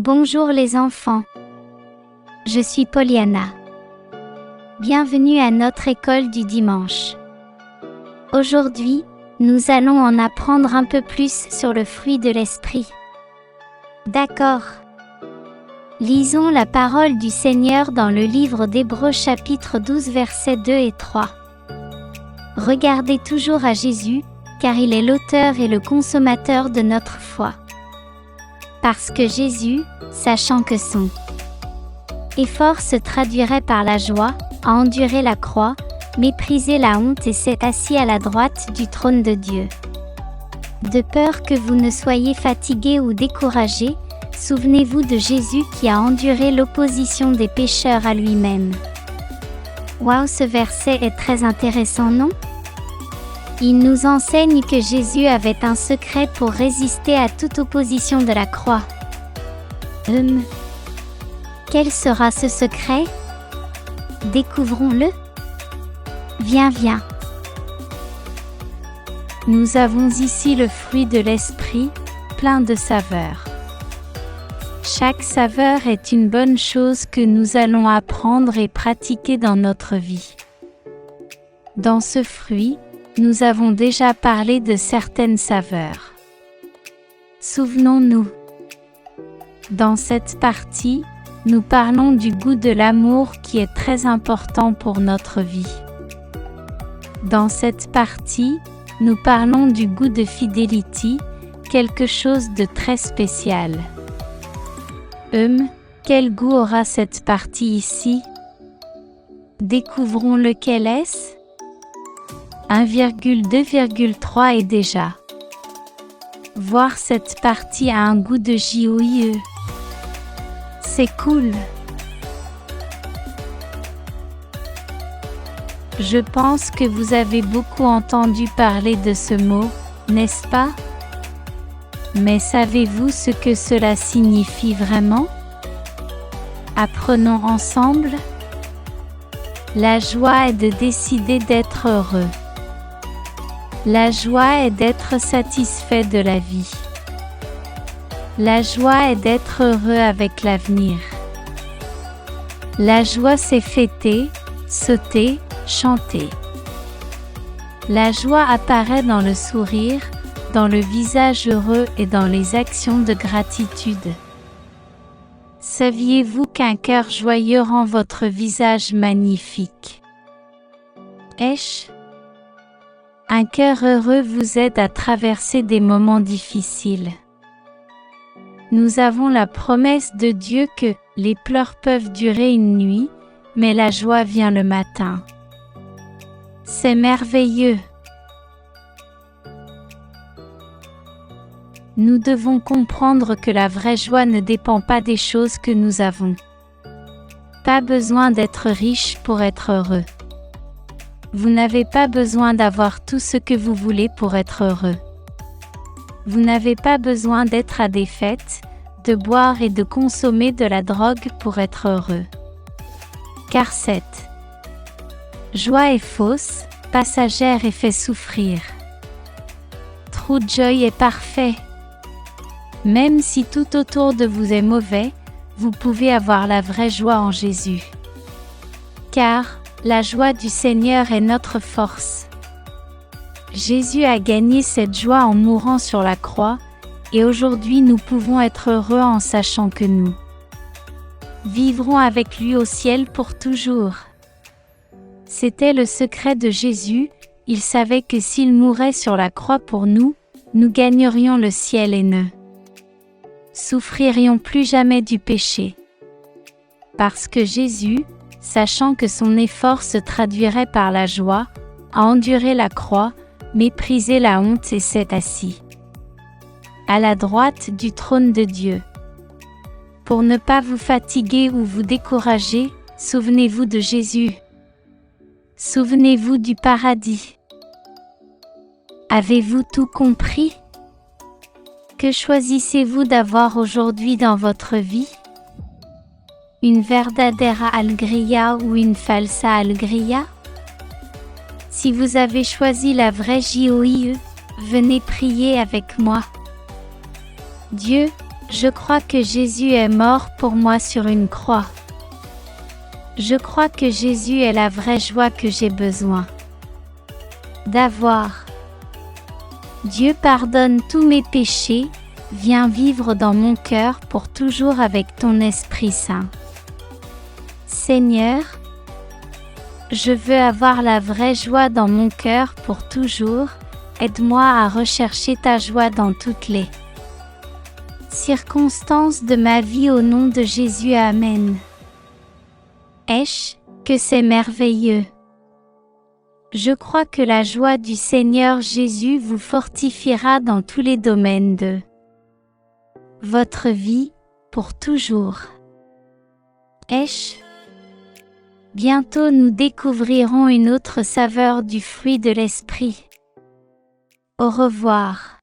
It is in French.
Bonjour les enfants. Je suis Poliana. Bienvenue à notre école du dimanche. Aujourd'hui, nous allons en apprendre un peu plus sur le fruit de l'esprit. D'accord. Lisons la parole du Seigneur dans le livre d'Hébreux chapitre 12 versets 2 et 3. Regardez toujours à Jésus, car il est l'auteur et le consommateur de notre foi. Parce que Jésus, sachant que son effort se traduirait par la joie, a enduré la croix, méprisé la honte et s'est assis à la droite du trône de Dieu. De peur que vous ne soyez fatigués ou découragés, souvenez-vous de Jésus qui a enduré l'opposition des pécheurs à lui-même. Waouh, ce verset est très intéressant, non? Il nous enseigne que Jésus avait un secret pour résister à toute opposition de la croix. Quel sera ce secret? Découvrons-le. Viens. Nous avons ici le fruit de l'esprit, plein de saveurs. Chaque saveur est une bonne chose que nous allons apprendre et pratiquer dans notre vie. Dans ce fruit, nous avons déjà parlé de certaines saveurs. Souvenons-nous. Dans cette partie, nous parlons du goût de l'amour qui est très important pour notre vie. Dans cette partie, nous parlons du goût de fidélité, quelque chose de très spécial. Quel goût aura cette partie ici? Découvrons lequel est-ce? 1,2,3 est déjà. Voir cette partie a un goût de joyeux. C'est cool. Je pense que vous avez beaucoup entendu parler de ce mot, n'est-ce pas? Mais savez-vous ce que cela signifie vraiment? Apprenons ensemble. La joie est de décider d'être heureux. La joie est d'être satisfait de la vie. La joie est d'être heureux avec l'avenir. La joie c'est fêter, sauter, chanter. La joie apparaît dans le sourire, dans le visage heureux et dans les actions de gratitude. Saviez-vous qu'un cœur joyeux rend votre visage magnifique? Un cœur heureux vous aide à traverser des moments difficiles. Nous avons la promesse de Dieu que les pleurs peuvent durer une nuit, mais la joie vient le matin. C'est merveilleux. Nous devons comprendre que la vraie joie ne dépend pas des choses que nous avons. Pas besoin d'être riche pour être heureux. Vous n'avez pas besoin d'avoir tout ce que vous voulez pour être heureux. Vous n'avez pas besoin d'être à des fêtes, de boire et de consommer de la drogue pour être heureux. Car cette joie est fausse, passagère et fait souffrir. True joy est parfait. Même si tout autour de vous est mauvais, vous pouvez avoir la vraie joie en Jésus. Car la joie du Seigneur est notre force. Jésus a gagné cette joie en mourant sur la croix, et aujourd'hui nous pouvons être heureux en sachant que nous vivrons avec lui au ciel pour toujours. C'était le secret de Jésus, il savait que s'il mourait sur la croix pour nous, nous gagnerions le ciel et ne souffririons plus jamais du péché. Parce que Jésus, sachant que son effort se traduirait par la joie, a enduré la croix, méprisé la honte et s'est assis à la droite du trône de Dieu. Pour ne pas vous fatiguer ou vous décourager, souvenez-vous de Jésus. Souvenez-vous du paradis. Avez-vous tout compris? Que choisissez-vous d'avoir aujourd'hui dans votre vie? Une verdadera alegría ou une falsa alegría? Si vous avez choisi la vraie joie, venez prier avec moi. Dieu, Je crois que Jésus est mort pour moi sur une croix. Je crois que Jésus est la vraie joie que j'ai besoin d'avoir. Dieu pardonne tous mes péchés, viens vivre dans mon cœur pour toujours avec ton Esprit Saint. Seigneur, je veux avoir la vraie joie dans mon cœur pour toujours, aide-moi à rechercher ta joie dans toutes les circonstances de ma vie au nom de Jésus, Amen. Que c'est merveilleux. Je crois que la joie du Seigneur Jésus vous fortifiera dans tous les domaines de votre vie, pour toujours. Bientôt nous découvrirons une autre saveur du fruit de l'Esprit. Au revoir.